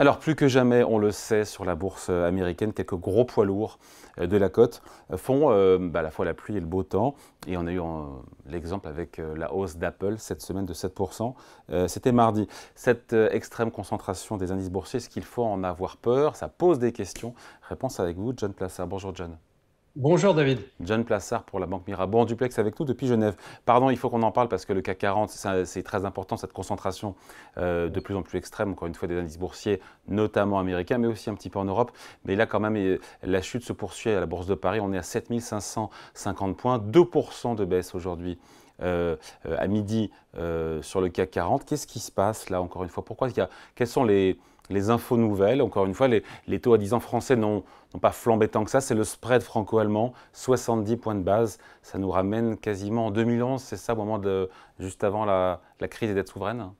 Alors plus que jamais, on le sait, sur la bourse américaine, quelques gros poids lourds de la cote font à la fois la pluie et le beau temps. Et on a eu l'exemple avec la hausse d'Apple cette semaine de 7%. C'était mardi. Cette extrême concentration des indices boursiers, est-ce qu'il faut en avoir peur? Ça pose des questions. Réponse avec vous, John Plassard. Bonjour John. Bonjour David. John Plassard pour la Banque Mirabeau en duplex avec nous depuis Genève. Pardon, il faut qu'on en parle parce que le CAC 40, c'est très important, cette concentration de plus en plus extrême, encore une fois, des indices boursiers, notamment américains, mais aussi un petit peu en Europe. Mais là, quand même, la chute se poursuit à la Bourse de Paris. On est à 7550 points, 2% de baisse aujourd'hui. À midi sur le CAC 40. Qu'est-ce qui se passe là, encore une fois? Quelles sont les infos nouvelles? Encore une fois, les taux à 10 ans français n'ont pas flambé tant que ça. C'est le spread franco-allemand, 70 points de base. Ça nous ramène quasiment en 2011, c'est ça, au moment juste avant la crise des dettes souveraines?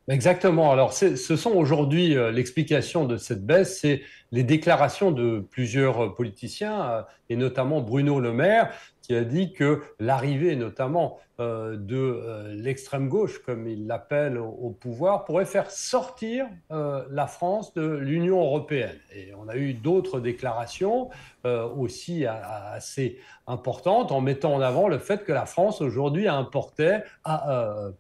Exactement. Alors, ce sont aujourd'hui l'explication de cette baisse, c'est les déclarations de plusieurs politiciens, et notamment Bruno Le Maire, qui a dit que l'arrivée notamment de l'extrême gauche, comme il l'appelle, au pouvoir, pourrait faire sortir la France de l'Union européenne. Et on a eu d'autres déclarations aussi assez importantes en mettant en avant le fait que la France aujourd'hui empruntait à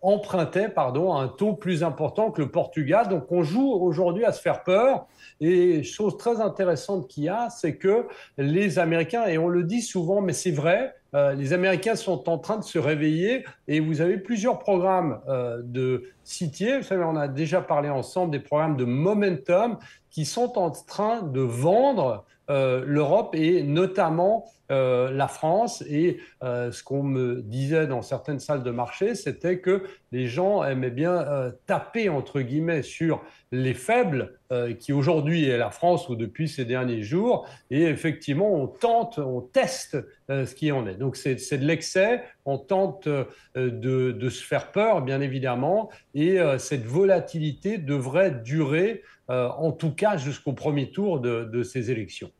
un taux plus important que le Portugal. Donc on joue aujourd'hui à se faire peur. Et chose très intéressante qu'il y a, c'est que les Américains, et on le dit souvent, mais c'est vrai, les Américains sont en train de se réveiller et vous avez plusieurs programmes de Citier. Vous savez, on a déjà parlé ensemble des programmes de Momentum qui sont en train de vendre l'Europe et notamment la France. Et ce qu'on me disait dans certaines salles de marché, c'était que les gens aimaient bien taper, entre guillemets, sur les faibles, qui aujourd'hui est la France ou depuis ces derniers jours. Et effectivement, on teste ce qui en est. Donc c'est de l'excès, on tente de se faire peur, bien évidemment, et cette volatilité devrait durer, en tout cas, jusqu'au premier tour de ces élections.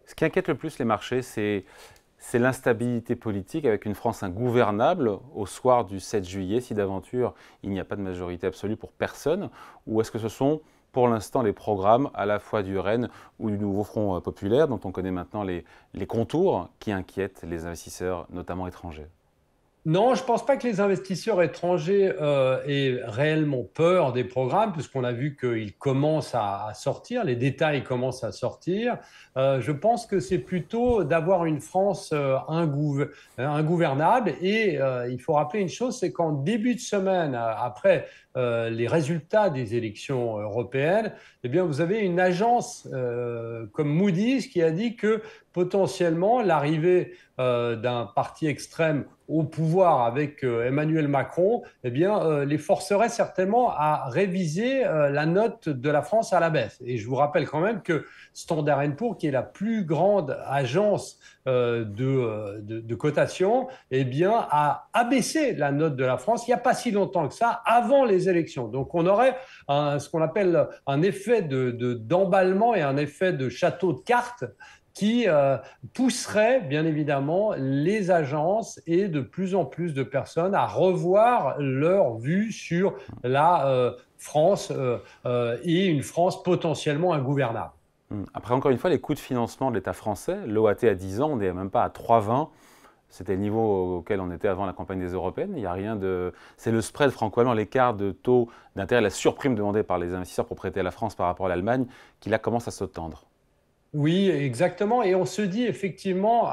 Ce qui inquiète le plus les marchés, c'est l'instabilité politique avec une France ingouvernable au soir du 7 juillet, si d'aventure il n'y a pas de majorité absolue pour personne, ou est-ce que ce sont pour l'instant les programmes à la fois du RN ou du Nouveau Front populaire, dont on connaît maintenant les contours, qui inquiètent les investisseurs, notamment étrangers? Non, je ne pense pas que les investisseurs étrangers aient réellement peur des programmes, puisqu'on a vu qu'ils commencent à sortir, les détails commencent à sortir. Je pense que c'est plutôt d'avoir une France ingouvernable. Et il faut rappeler une chose, c'est qu'en début de semaine, après les résultats des élections européennes, eh bien, vous avez une agence comme Moody's qui a dit que potentiellement l'arrivée d'un parti extrême au pouvoir avec Emmanuel Macron, eh bien, les forcerait certainement à réviser la note de la France à la baisse. Et je vous rappelle quand même que Standard & Poor's, qui est la plus grande agence de cotation, eh bien, a abaissé la note de la France il n'y a pas si longtemps que ça, avant les élections. Donc on aurait ce qu'on appelle un effet d'emballement et un effet de château de cartes qui pousserait bien évidemment les agences et de plus en plus de personnes à revoir leur vue sur la France et une France potentiellement ingouvernable. Après, encore une fois, les coûts de financement de l'État français, l'OAT à 10 ans, on n'est même pas à 3,20. C'était le niveau auquel on était avant la campagne des européennes. Il y a rien de. C'est le spread franco-allemand, l'écart de taux d'intérêt, la surprime demandée par les investisseurs pour prêter à la France par rapport à l'Allemagne, qui là commence à se tendre. Oui, exactement. Et on se dit effectivement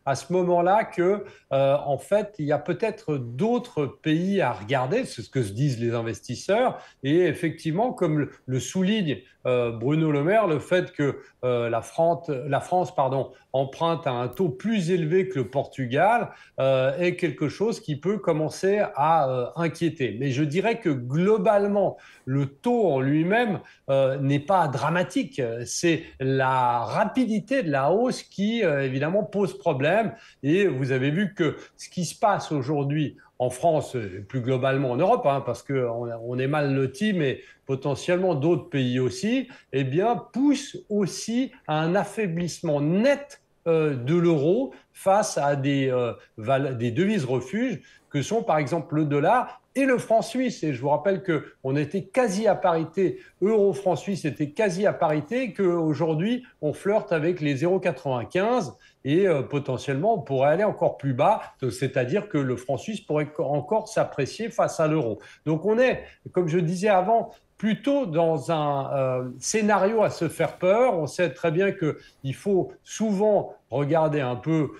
à ce moment-là que, en fait, il y a peut-être d'autres pays à regarder. C'est ce que se disent les investisseurs. Et effectivement, comme le souligne Bruno Le Maire, le fait que la France, pardon, emprunte à un taux plus élevé que le Portugal est quelque chose qui peut commencer à inquiéter. Mais je dirais que globalement, le taux en lui-même n'est pas dramatique. C'est la rapidité de la hausse qui, évidemment, pose problème. Et vous avez vu que ce qui se passe aujourd'hui en France, plus globalement en Europe, hein, parce qu'on est mal loti, mais potentiellement d'autres pays aussi, eh bien, pousse aussi à un affaiblissement net de l'euro face à des devises refuges que sont par exemple le dollar et le franc suisse. Et je vous rappelle qu'on était quasi à parité, euro-franc suisse était quasi à parité, qu'aujourd'hui on flirte avec les 0,95 et potentiellement on pourrait aller encore plus bas, c'est-à-dire que le franc suisse pourrait encore s'apprécier face à l'euro. Donc on est, comme je disais avant, plutôt dans un scénario à se faire peur. On sait très bien qu'il faut souvent regarder un peu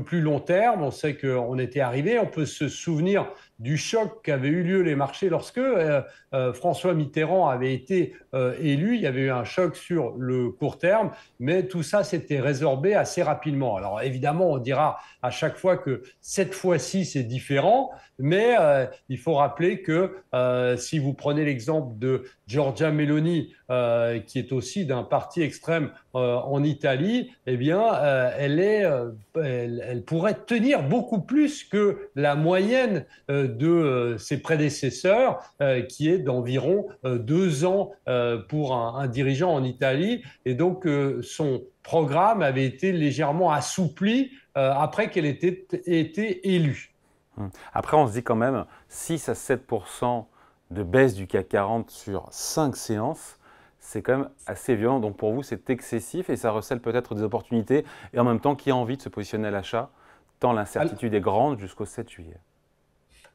plus long terme. On sait qu'on était arrivé. On peut se souvenir du choc qu'avaient eu lieu les marchés lorsque François Mitterrand avait été élu. Il y avait eu un choc sur le court terme, mais tout ça s'était résorbé assez rapidement. Alors évidemment, on dira à chaque fois que cette fois-ci, c'est différent, mais il faut rappeler que si vous prenez l'exemple de Giorgia Meloni, qui est aussi d'un parti extrême en Italie, eh bien, elle pourrait tenir beaucoup plus que la moyenne de ses prédécesseurs, qui est d'environ 2 ans pour un dirigeant en Italie. Et donc, son programme avait été légèrement assoupli après qu'elle ait été élue. Après, on se dit quand même 6 à 7 de baisse du CAC 40 sur 5 séances, c'est quand même assez violent. Donc pour vous, c'est excessif et ça recèle peut-être des opportunités. Et en même temps, qui a envie de se positionner à l'achat, tant l'incertitude est grande jusqu'au 7 juillet.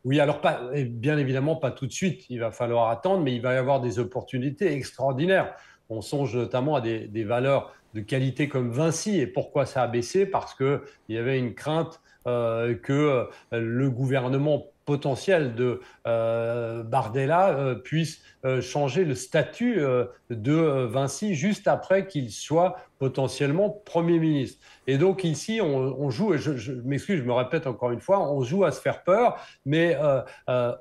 Oui, alors bien évidemment, pas tout de suite. Il va falloir attendre, mais il va y avoir des opportunités extraordinaires. On songe notamment à des valeurs de qualité comme Vinci. Et pourquoi ça a baissé? Parce qu'il y avait une crainte que le gouvernement potentiel de Bardella puisse changer le statut de Vinci juste après qu'il soit potentiellement Premier ministre. Et donc ici, on joue, et je m'excuse, je me répète encore une fois, on joue à se faire peur, mais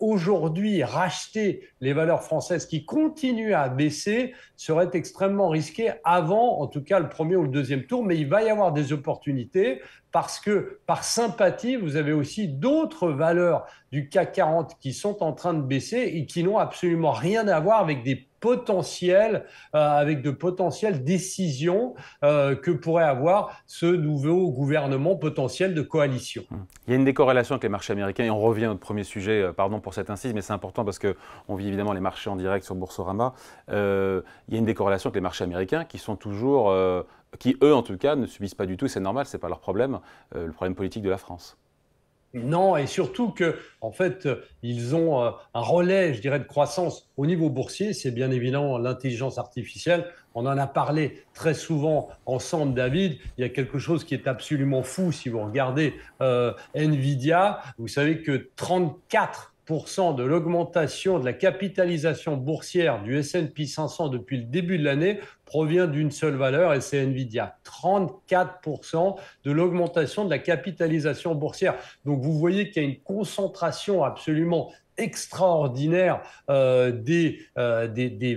aujourd'hui, racheter les valeurs françaises qui continuent à baisser serait extrêmement risqué avant, en tout cas, le premier ou le deuxième tour, mais il va y avoir des opportunités parce que par sympathie, vous avez aussi d'autres valeurs du CAC 40 qui sont en train de baisser et qui n'ont absolument rien à voir avec avec de potentielles décisions que pourrait avoir ce nouveau gouvernement potentiel de coalition. Il y a une décorrélation avec les marchés américains et on revient à notre premier sujet, pardon pour cette incise, mais c'est important parce qu'on vit évidemment les marchés en direct sur Boursorama. Il y a une décorrélation avec les marchés américains qui sont toujours, qui eux en tout cas ne subissent pas du tout, et c'est normal, ce n'est pas leur problème, le problème politique de la France. Non, et surtout que, en fait, ils ont un relais, je dirais, de croissance au niveau boursier. C'est bien évidemment l'intelligence artificielle. On en a parlé très souvent ensemble, David. Il y a quelque chose qui est absolument fou si vous regardez Nvidia. Vous savez que 34% de l'augmentation de la capitalisation boursière du S&P 500 depuis le début de l'année provient d'une seule valeur et c'est Nvidia. 34% de l'augmentation de la capitalisation boursière. Donc vous voyez qu'il y a une concentration absolument extraordinaire des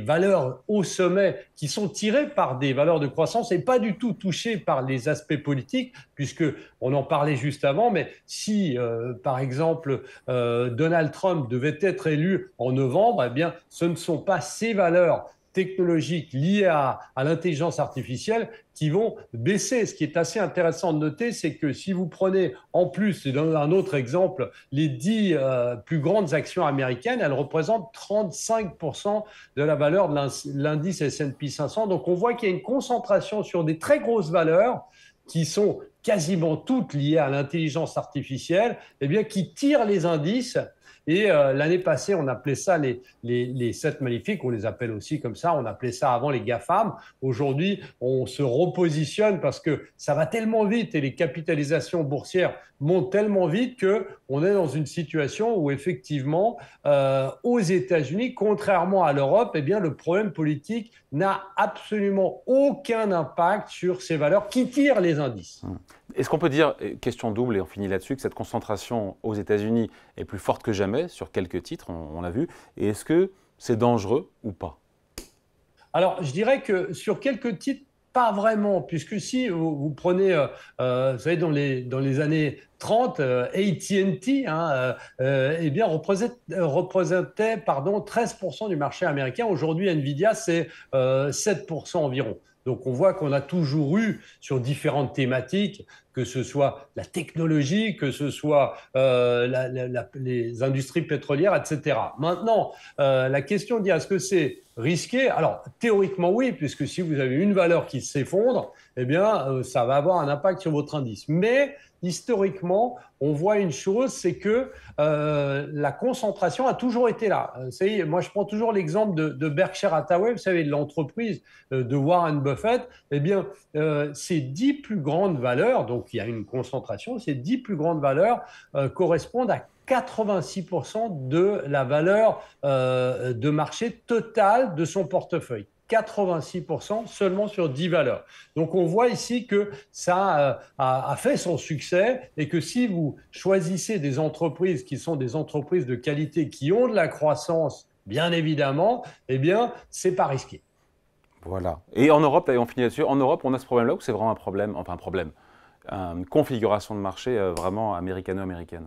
valeurs au sommet qui sont tirées par des valeurs de croissance et pas du tout touchées par les aspects politiques, puisque on en parlait juste avant, mais si par exemple Donald Trump devait être élu en novembre, eh bien ce ne sont pas ces valeurs technologiques liées à l'intelligence artificielle qui vont baisser. Ce qui est assez intéressant de noter, c'est que si vous prenez en plus, et dans un autre exemple, les 10 plus grandes actions américaines, elles représentent 35% de la valeur de l'indice S&P 500. Donc on voit qu'il y a une concentration sur des très grosses valeurs qui sont quasiment toutes liées à l'intelligence artificielle, eh bien, qui tirent les indices. Et l'année passée, on appelait ça les 7 magnifiques, on les appelle aussi comme ça, on appelait ça avant les GAFAM. Aujourd'hui, on se repositionne parce que ça va tellement vite et les capitalisations boursières montent tellement vite qu'on est dans une situation où effectivement, aux États-Unis, contrairement à l'Europe, eh bien, le problème politique n'a absolument aucun impact sur ces valeurs qui tirent les indices. Est-ce qu'on peut dire, question double et on finit là-dessus, que cette concentration aux États-Unis est plus forte que jamais sur quelques titres, on l'a vu, et est-ce que c'est dangereux ou pas? Alors, je dirais que sur quelques titres, pas vraiment, puisque si vous prenez, vous savez, dans les années 30, AT&T, hein, eh bien, représentait 13% du marché américain. Aujourd'hui, Nvidia, c'est 7% environ. Donc on voit qu'on a toujours eu sur différentes thématiques, que ce soit la technologie, que ce soit les industries pétrolières, etc. Maintenant, la question dit, est-ce que c'est risqué? Alors, théoriquement, oui, puisque si vous avez une valeur qui s'effondre, eh bien, ça va avoir un impact sur votre indice. Mais historiquement, on voit une chose, c'est que la concentration a toujours été là. Moi, je prends toujours l'exemple de Berkshire Hathaway, vous savez, de l'entreprise de Warren Buffett. Eh bien, ces 10 plus grandes valeurs, donc il y a une concentration, ces 10 plus grandes valeurs correspondent à 86% de la valeur de marché totale de son portefeuille. 86% seulement sur 10 valeurs. Donc on voit ici que ça a fait son succès et que si vous choisissez des entreprises qui sont des entreprises de qualité, qui ont de la croissance, bien évidemment, eh bien, c'est pas risqué. Voilà. Et en Europe, et on finit là-dessus, en Europe, on a ce problème-là ou c'est vraiment un problème, enfin un problème, une configuration de marché vraiment américano-américaine?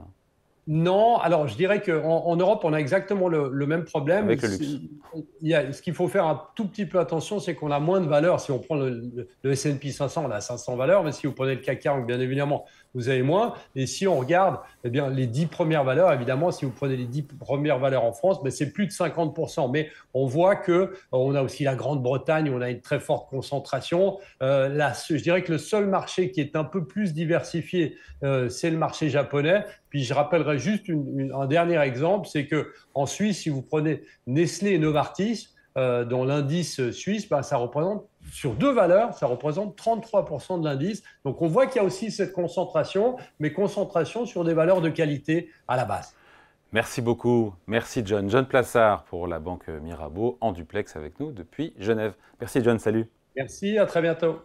Non, alors je dirais qu'en Europe, on a exactement le même problème. Avec le luxe. Ce qu'il faut faire un tout petit peu attention, c'est qu'on a moins de valeurs. Si on prend le S&P 500, on a 500 valeurs, mais si vous prenez le CAC 40, bien évidemment, vous avez moins. Et si on regarde eh bien, les 10 premières valeurs, évidemment, si vous prenez les 10 premières valeurs en France, ben, c'est plus de 50%. Mais on voit qu'on a aussi la Grande-Bretagne, où on a une très forte concentration. Là, je dirais que le seul marché qui est un peu plus diversifié, c'est le marché japonais. Puis je rappellerai juste un dernier exemple, c'est qu'en Suisse, si vous prenez Nestlé et Novartis, dans l'indice suisse, ben, ça représente, sur deux valeurs, ça représente 33% de l'indice. Donc on voit qu'il y a aussi cette concentration, mais concentration sur des valeurs de qualité à la base. Merci beaucoup. Merci John. John Plassard pour la Banque Mirabeau en duplex avec nous depuis Genève. Merci John, salut. Merci, à très bientôt.